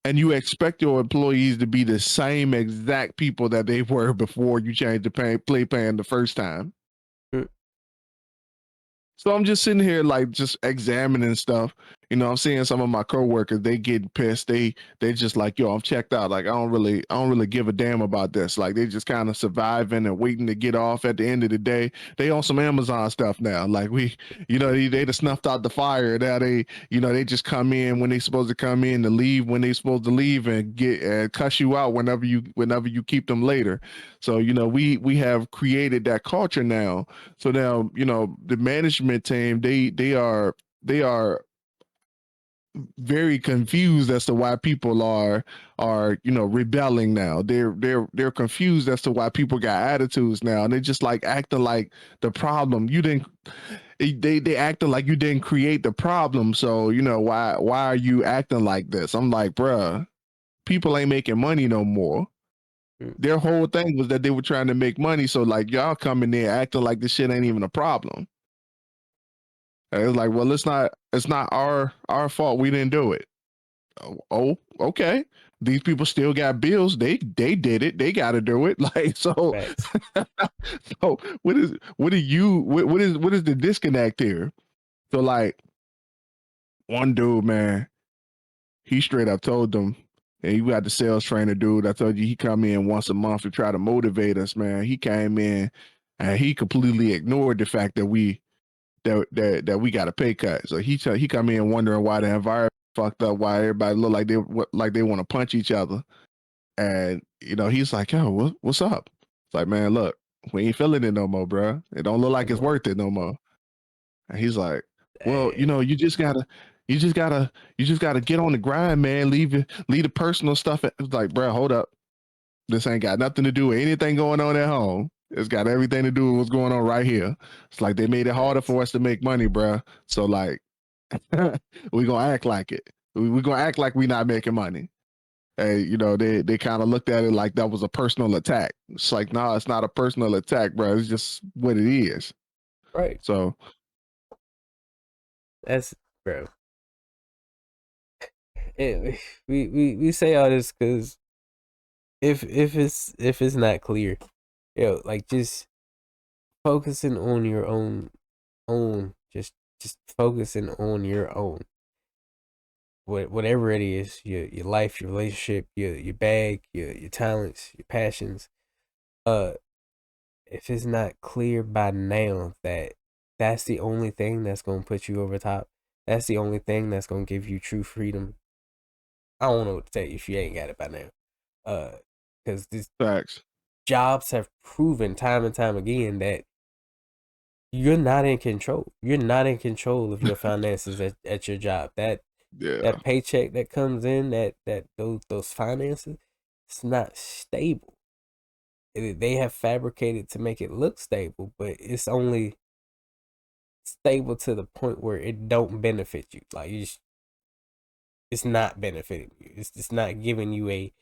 and you expect your employees to be the same exact people that they were before you changed the play plan the first time. Mm. So I'm just sitting here like just examining stuff. I'm seeing some of my coworkers, they getting pissed. They just like, yo, I'm checked out. Like I don't really give a damn about this. Like they just kind of surviving and waiting to get off at the end of the day. They on some Amazon stuff now. Like they just snuffed out the fire. Now they just come in when they supposed to come in to leave when they supposed to leave and get and cuss you out whenever you keep them later. So we have created that culture now. So now, the management team, they are very confused as to why people are rebelling now. They're confused as to why people got attitudes now, and they just like acting like the problem. You didn't. They acting like you didn't create the problem. So why are you acting like this? I'm like, bruh, people ain't making money no more. Mm. Their whole thing was that they were trying to make money. So like y'all coming there acting like this shit ain't even a problem. And it's like, well, it's not our fault. We didn't do it. Oh, okay. These people still got bills. They did it. They got to do it. Like so. Facts. So what is the disconnect here? So like one dude, man, he straight up told them, and you got the sales trainer dude. I told you he come in once a month to try to motivate us, man. He came in and he completely ignored the fact that we got a pay cut. So he come in wondering why the environment fucked up, why everybody look like they want to punch each other. And he's like, yo, what's up? It's like, man, look, we ain't feeling it no more, bro. It don't look like Come it's on. worth it no more. And he's like, well, Dang. you just gotta get on the grind, man. Leave the personal stuff. It's like, bro, hold up. This ain't got nothing to do with anything going on at home. It's got everything to do with what's going on right here. It's like they made it harder Facts. for us to make money, bro. So like, we gonna act like it. We gonna act like we not making money. And they kind of looked at it like that was a personal attack. It's like, nah, it's not a personal attack, bro. It's just what it is. Right. So That's bro. We say all this because if it's not clear, like just focusing on your own, just focusing on your own, whatever it is, your life, your relationship, your bag, your talents, your passions. Uh, if it's not clear by now that that's the only thing that's gonna put you over top, that's the only thing that's gonna give you true freedom. I don't know what to tell you if you ain't got it by now. Because these facts. jobs have proven time and time again that you're not in control. You're not in control of your finances at your job. Yeah. That paycheck that comes in, that those finances, it's not stable. They have fabricated to make it look stable, but it's only stable to the point where it don't benefit you. Like it's not benefiting you. It's not giving you a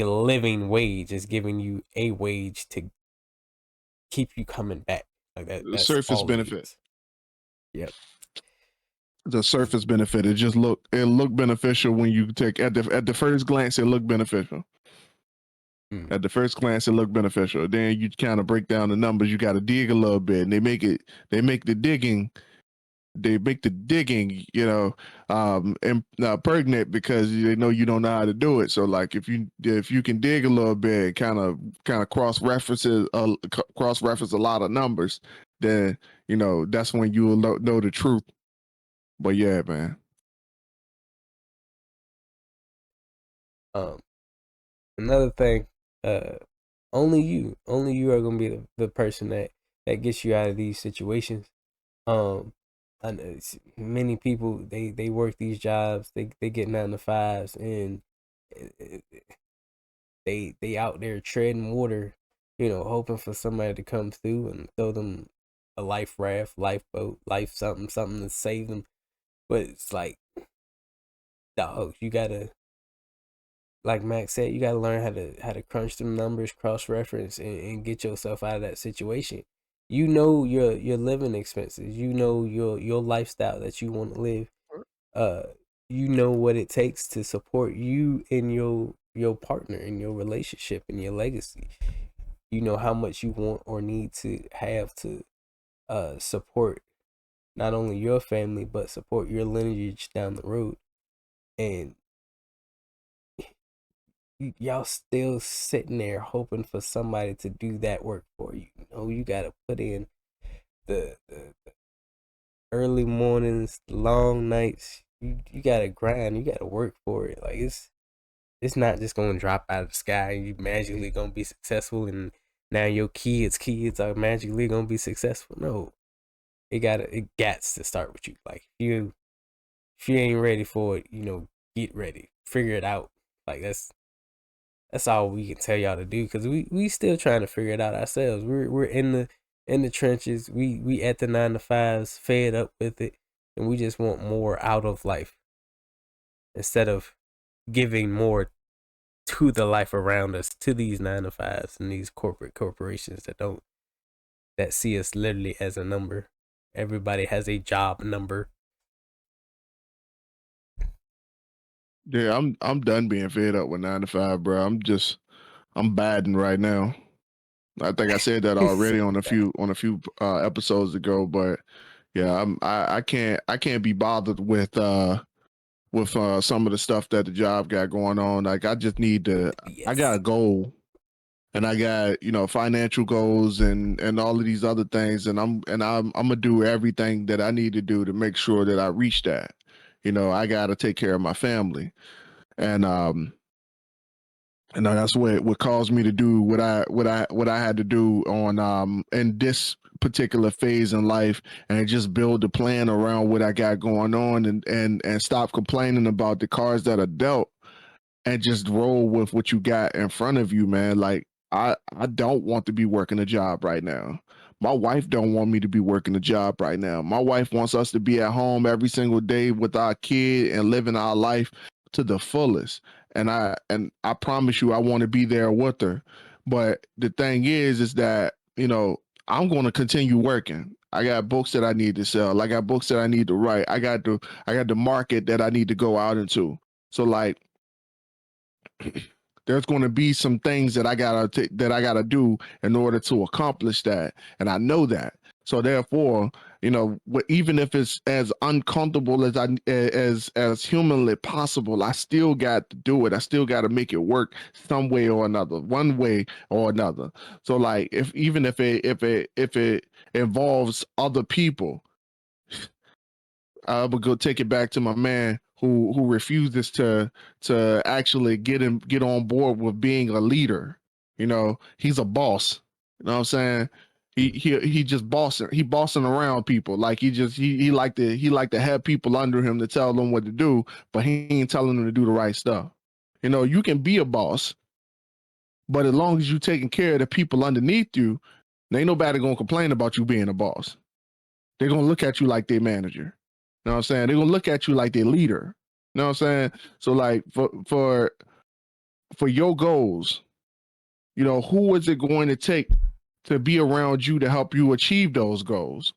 living wage. It's giving you a wage to keep you coming back. Like that. The That's surface all it benefit. is. Yep. The surface benefit. It looked beneficial when you take at the first glance. It looked beneficial. Mm. At the first glance, it looked beneficial. Then you kind of break down the numbers. You got to dig a little bit, and they make the digging, pregnant because they know you don't know how to do it. So like if you can dig a little bit, kind of cross reference a lot of numbers, then that's when you will know the truth. But yeah, man. Um. Another thing. Only you are gonna be the person that gets you out of these situations. Um. I know many people they work these jobs. They get 9 to 5s and eh, eh, they out there treading water, hoping for somebody to come through and throw them a life raft, lifeboat, life something to save them. But it's like, dog, you gotta, like Max said, you gotta learn how to crunch them numbers, cross reference, and get yourself out of that situation. You know your living expenses. You know your lifestyle that you want to live. Uh, you know what it takes to support you and your partner in your relationship and your legacy. You know how much you want or need to have to support not only your family but support your lineage down the road. And y'all still sitting there hoping for somebody to do that work for you. You gotta put in the early mornings, long nights. You gotta grind. You gotta work for it. Like it's not just gonna drop out of the sky and you magically gonna be successful and now your kids are magically gonna be successful. No, it gats to start with you. Like if you ain't ready for it, get ready, figure it out. Like that's all we can tell y'all to do because we still trying to figure it out ourselves. We're in the trenches. We at the 9 to 5s, fed up with it, and we just want more out of life instead of giving more to the life around us, to these 9 to 5s and these corporations that see us literally as a number. Everybody has a job number. Yeah, I'm done being fed up with 9 to 5, bro. I'm badding right now. I think I said that already on a few episodes ago, but yeah, I can't be bothered with some of the stuff that the job got going on. Like I just need to. I got a BS. goal, and I got financial goals and all of these other things, and I'm gonna do everything that I need to do to make sure that I reach that. I got to take care of my family, and that's what caused me to do what I had to do on in this particular phase in life, and just build a plan around what I got going on, and stop complaining about the cards that are dealt, and just roll with what you got in front of you, man. Like I don't want to be working a job right now. My wife don't want me to be working a job right now. My wife wants us to be at home every single day with our kid and living our life to the fullest. And I promise you I want to be there with her. But the thing is that, I'm going to continue working. I got books that I need to sell. I got books that I need to write. I got the market that I need to go out into. So like there's going to be some things that I gotta do in order to accomplish that, and I know that. So therefore, you know, even if it's as uncomfortable as as humanly possible, I still got to do it. I still got to make it work some way or another, one way or another. So like, if even if it involves other people, I would go take it back to my man who refuses to actually get on board with being a leader. You know, he's a boss. You know what I'm saying? He just bossing around people. Like he like to have people under him to tell them what to do, but he ain't telling them to do the right stuff. You know, you can be a boss, but as long as you taking care of the people underneath you, ain't nobody gonna complain about you being a boss. They're gonna look at you like their manager. You know what I'm saying? They're gonna look at you like their leader. You know what I'm saying? So like for your goals, you know, who is it going to take to be around you to help you achieve those goals?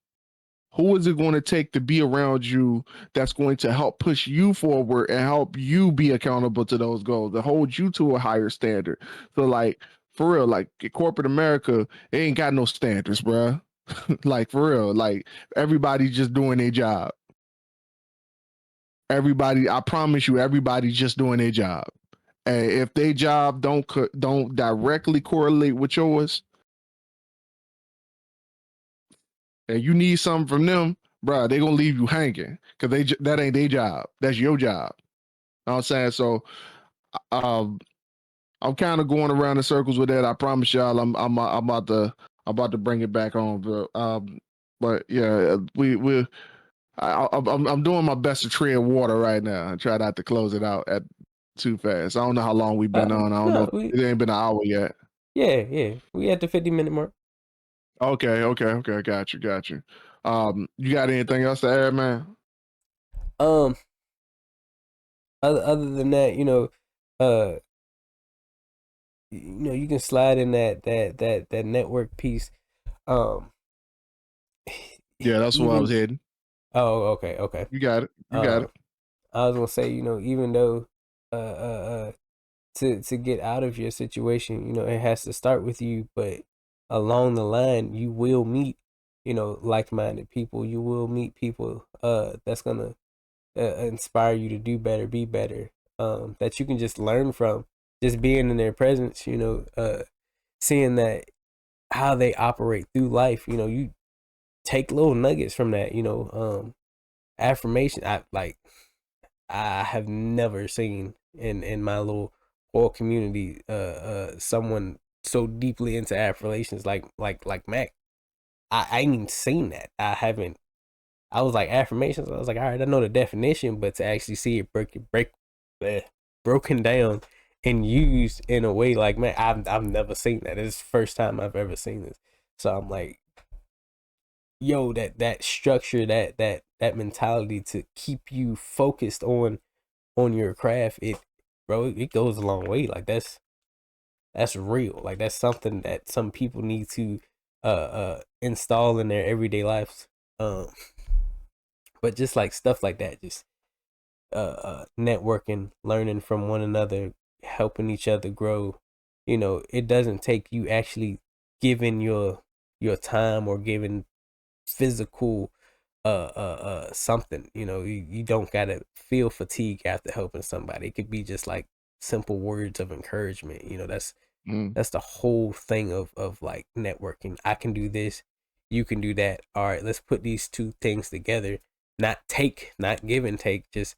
Who is it going to take to be around you that's going to help push you forward and help you be accountable to those goals, to hold you to a higher standard? So like for real, like corporate America, it ain't got no standards, bruh. Like for real, like everybody's just doing their job. Everybody, I promise you, everybody's just doing their job. And if their job don't directly correlate with yours, and you need something from them, bro, they gonna leave you hanging because that ain't their job. That's your job. You know what I'm saying? So, um, I'm kind of going around in circles with that. I promise y'all, I'm about to bring it back on, but yeah, I'm doing my best to tread water right now and try not to close it out at too fast. I don't know how long we've been on. I don't know. No, we It ain't been an hour yet. yeah. We at the 50-minute mark. Okay. Got you. You got anything else to add, man? Um, other than that, uh, you can slide in that network piece. Um, Yeah, that's where I was even heading. okay. You got it. You got Uh, it. I was gonna say, even though to get out of your situation, it has to start with you, but along the line, you will meet, like-minded people. You will meet people that's gonna inspire you to do better, be better. That you can just learn from, just being in their presence. Seeing that how they operate through life. You take little nuggets from that. Affirmation. I have never seen in my little whole community someone so deeply into affirmations like Mac. I ain't seen that. I haven't. I was like affirmations. I was like, all right, I know the definition, but to actually see it broken down and used in a way like, man, I've never seen that. It's the first time I've ever seen this. So I'm like, yo, that structure, that mentality to keep you focused on your craft, it goes a long way. Like that's real. Like that's something that some people need to install in their everyday lives. Um, but just like stuff like that, just networking, learning from one another, helping each other grow. It doesn't take you actually giving your time or giving physical something. You don't gotta feel fatigue after helping somebody. It could be just like simple words of encouragement. Mm. That's the whole thing of like networking. I can do this, you can do that. All right, let's put these two things together. Not give and take, just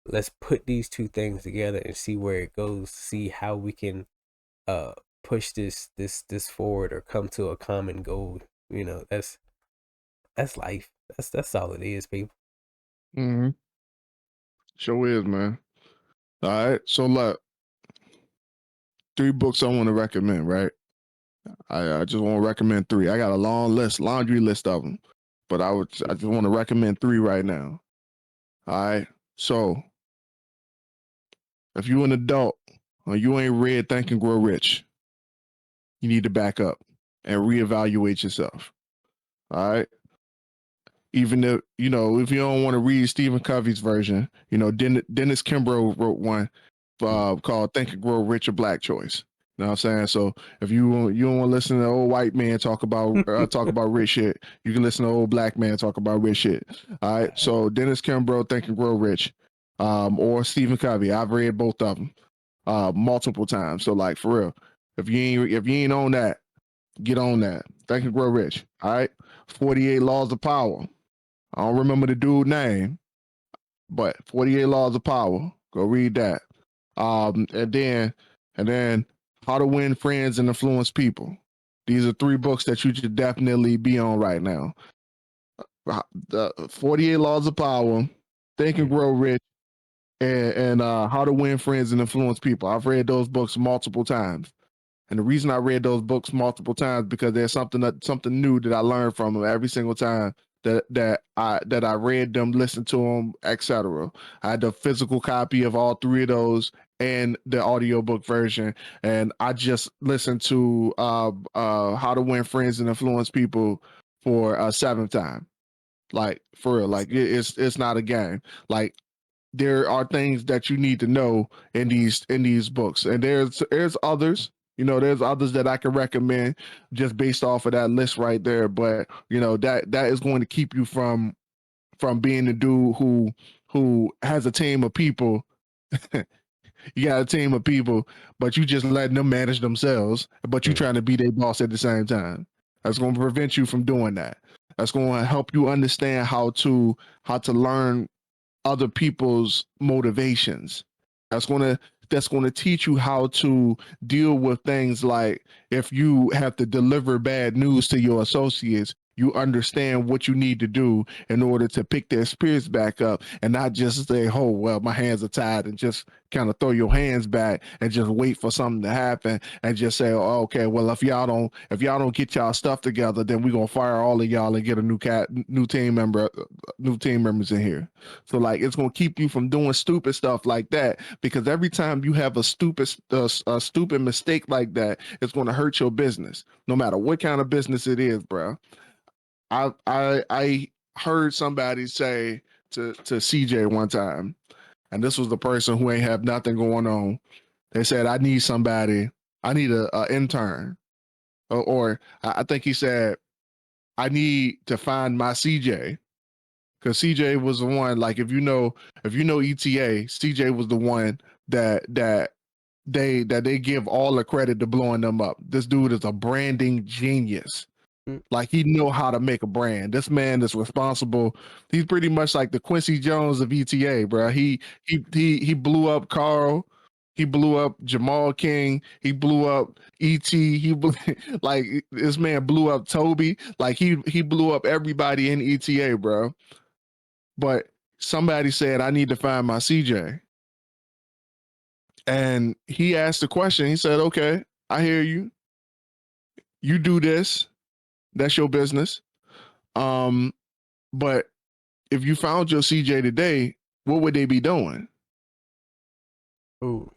let's put these two things together and see where it goes, see how we can uh push this forward or come to a common goal. That's life. That's all it is, people. Mm-hmm. Sure is, man. All right. So look, 3 books I want to recommend, right? I just want to recommend 3. I got a long list, laundry list of them, but I just want to recommend 3 right now. All right. So if you're an adult or you ain't read Think and Grow Rich, you need to back up and reevaluate yourself. All right. Even if if you don't want to read Stephen Covey's version, Dennis Kimbrough wrote one called "Think and Grow Rich: A Black Choice." You know what I'm saying? So if you don't want to listen to old white man talk about rich shit, you can listen to old black man talk about rich shit. All right. So Dennis Kimbrough, Think and Grow Rich, or Stephen Covey. I've read both of them multiple times. So like for real, if you ain't on that, get on that. Think and Grow Rich. All right. 48 Laws of Power. I don't remember the dude's name, but 48 Laws of Power. Go read that. And then How to Win Friends and Influence People. These are 3 books that you should definitely be on right now. The 48 Laws of Power, Think and Grow Rich, and How to Win Friends and Influence People. I've read those books multiple times. And the reason I read those books multiple times because there's something new that I learned from them every single time that I read them, listened to them, etc. I had the physical copy of all 3 of those and the audiobook version, and I just listened to How to Win Friends and Influence People for a 7th time. Like for real, like it's not a game. Like there are things that you need to know in these books, and there's others. There's others that I can recommend just based off of that list right there. But that is going to keep you from being the dude who has a team of people. You got a team of people, but you just letting them manage themselves, but you trying to be their boss at the same time. That's going to prevent you from doing that. That's going to help you understand how to learn other people's motivations. That's gonna teach you how to deal with things like if you have to deliver bad news to your associates, you understand what you need to do in order to pick their spirits back up and not just say, oh well, my hands are tied, and just kind of throw your hands back and just wait for something to happen and just say, oh, okay, well if y'all don't get y'all stuff together, then we're gonna fire all of y'all and get a new team members in here. So like it's gonna keep you from doing stupid stuff like that, because every time you have a stupid mistake like that, it's gonna hurt your business, no matter what kind of business it is, bro. I heard somebody say to CJ one time, and this was the person who ain't have nothing going on. They said, I need somebody, I need a intern, or I think he said, I need to find my CJ. Because CJ was the one, like if you know ETA, CJ was the one that they give all the credit to blowing them up. This dude is a branding genius. Like he know how to make a brand. This man is responsible. He's pretty much like the Quincy Jones of ETA, bro. He blew up Carl. He blew up Jamal King. He blew up ET. Like this man blew up Toby. Like he blew up everybody in ETA, bro. But somebody said, I need to find my CJ. And he asked the question. He said, okay, I hear you. You do this. That's your business. But if you found your CJ today, what would they be doing? Ooh.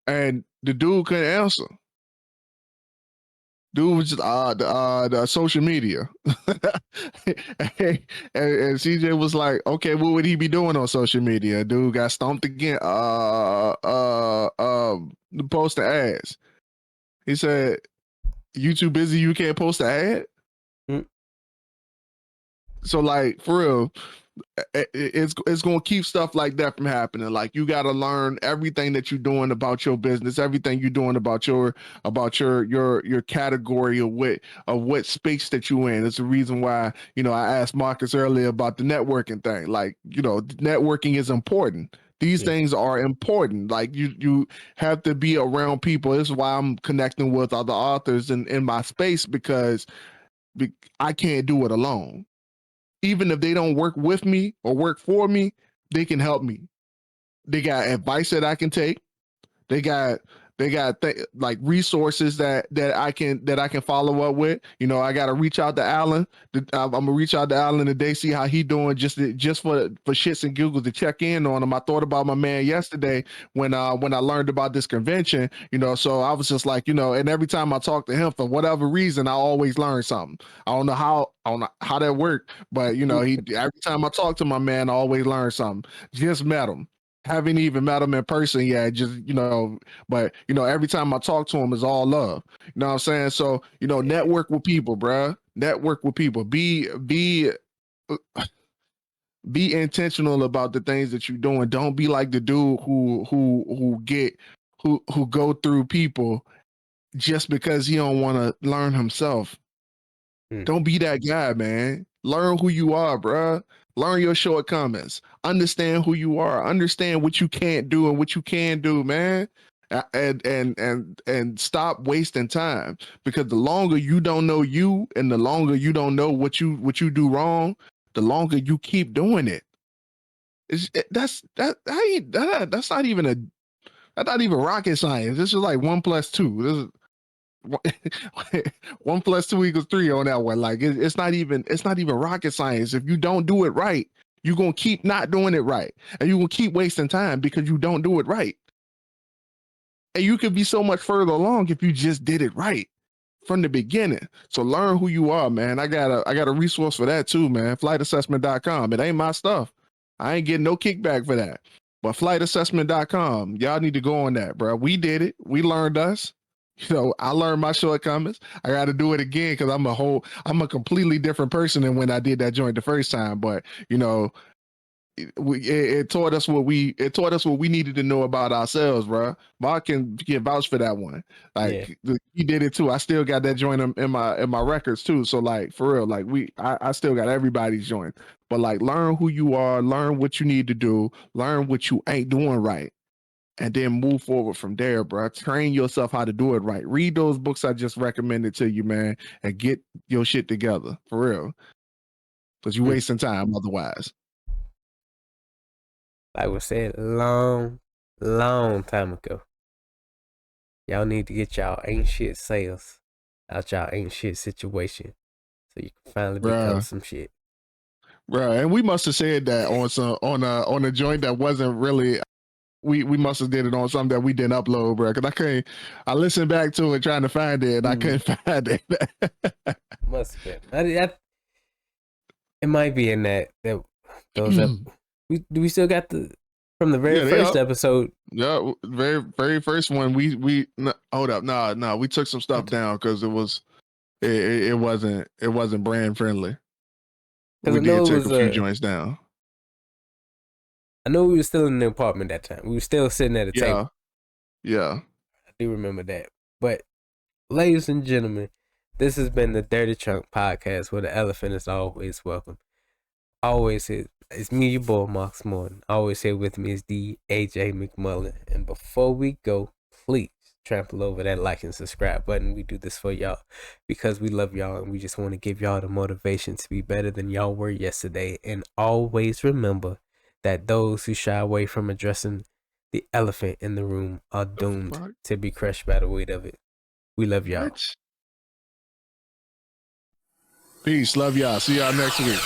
And the dude couldn't answer. Dude was just the social media. and CJ was like, okay, what would he be doing on social media? Dude got stomped again. Post the ads. He said, you too busy, you can't post the ad? So like for real, it's going to keep stuff like that from happening. Like you got to learn everything that you're doing about your business, everything you're doing about your category of what space that you're in. It's the reason why I asked Marcus earlier about the networking thing. Like networking is important. These things are important. Like you have to be around people. This is why I'm connecting with other authors in my space, because I can't do it alone. Even if they don't work with me or work for me, they can help me. They got advice that I can take. They got They got like resources that I can follow up with. You know, I got to reach out to Alan. I'm gonna reach out to Alan today, see how he doing, just for shits and giggles to check in on him. I thought about my man yesterday when I learned about this convention. You know, so I was just like, you know, and every time I talk to him, for whatever reason, I always learn something. I don't know how that worked, but you know, every time I talk to my man, I always learn something. Just met him. Haven't even met him in person yet. Just, you know, but you know, every time I talk to him is all love. You know what I'm saying? So, you know, network with people, bruh. Network with people. Be intentional about the things that you're doing. Don't be like the dude who go through people just because he don't want to learn himself. Don't be that guy, man. Learn who you are, bruh. Learn your shortcomings. Understand who you are. Understand what you can't do and what you can do, man. And stop wasting time, because the longer you don't know you and the longer you don't know what you do wrong, the longer you keep doing it. That's not even rocket science. This is like 1 + 2. This is 1 + 2 = 3 on that one. Like it's not even rocket science. If you don't do it right, you're gonna keep not doing it right, and you're gonna keep wasting time because you don't do it right. And you could be so much further along if you just did it right from the beginning. So learn who you are, man. I got a resource for that too, man. Flightassessment.com. It ain't my stuff. I ain't getting no kickback for that. But flightassessment.com, y'all need to go on that, bro. We did it. We learned us. You know, I learned my shortcomings. I got to do it again because I'm a completely different person than when I did that joint the first time. But you know, it taught us what we needed to know about ourselves, bro. Mark can vouch for that one. Like he did it too. I still got that joint in my records too. So like for real, like I still got everybody's joint. But like learn who you are, learn what you need to do, learn what you ain't doing right, and then move forward from there, bro. Train yourself how to do it right. Read those books I just recommended to you, man, and get your shit together for real. Because you're wasting time otherwise. Like was said long time ago. Y'all need to get y'all ain't shit sales out y'all ain't shit situation, so you can finally become some shit. Bro, and we must have said that on a joint that wasn't really. We must have did it on something that we didn't upload, bro. Because I listened back to it trying to find it, and I couldn't find it. Must have been. It might be in those up. We still got from the very first episode. Yeah, very first one. Hold up, no, we took some stuff down because it wasn't brand friendly. We did take a few joints down. I know we were still in the apartment that time. We were still sitting at a table. Yeah. I do remember that. But ladies and gentlemen, this has been the Dirty Trunk Podcast, where the elephant is always welcome. Always here. It's me, your boy, Marcus Morton. Always here with me is AJ McMullen. And before we go, please trample over that like and subscribe button. We do this for y'all because we love y'all, and we just want to give y'all the motivation to be better than y'all were yesterday. And always remember that those who shy away from addressing the elephant in the room are doomed to be crushed by the weight of it. We love y'all. Peace. Love y'all. See y'all next week.